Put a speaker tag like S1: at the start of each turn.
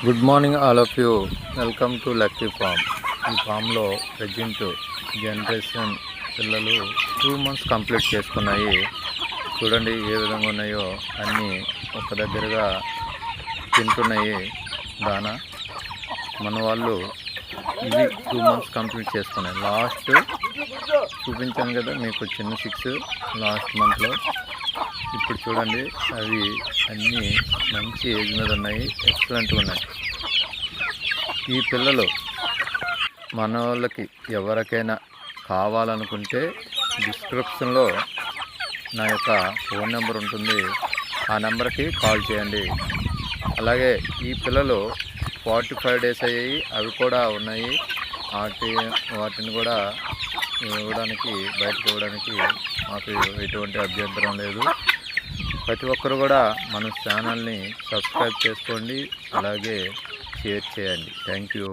S1: Good morning all of you. Welcome to Lucky Farm. ఈ ఫామ్లో present generation పిల్లలు 2 months complete చేసుకున్నాయి. చూడండి ఏ విధంగా ఉన్నాయో, అన్నీ ఒక దగ్గరగా తింటున్నాయి దానా. మన వాళ్ళు ఇవి 2 months కంప్లీట్ చేసుకున్నాయి. లాస్ట్ చూపించాను కదా మీకు చిన్న 6 లాస్ట్ మంత్లో. ఇప్పుడు చూడండి అవి అన్నీ మంచి ఏజ్ మీద ఉన్నాయి, ఎక్సలెంట్గా ఉన్నాయి. ఈ పిల్లలు మన వాళ్ళకి ఎవరికైనా కావాలనుకుంటే డిస్క్రిప్షన్లో నా యొక్క ఫోన్ నెంబర్ ఉంటుంది, ఆ నెంబర్కి కాల్ చేయండి. అలాగే ఈ పిల్లలు 45 days అయ్యాయి, అవి కూడా ఉన్నాయి. వాటిని కూడా బయటకు ఇవ్వడానికి మాకు ఎటువంటి అభ్యంతరం లేదు. ప్రతి ఒక్కరు కూడా మన ఛానల్ని సబ్స్క్రైబ్ చేసుకోండి, అలాగే షేర్ చేయండి. Thank you.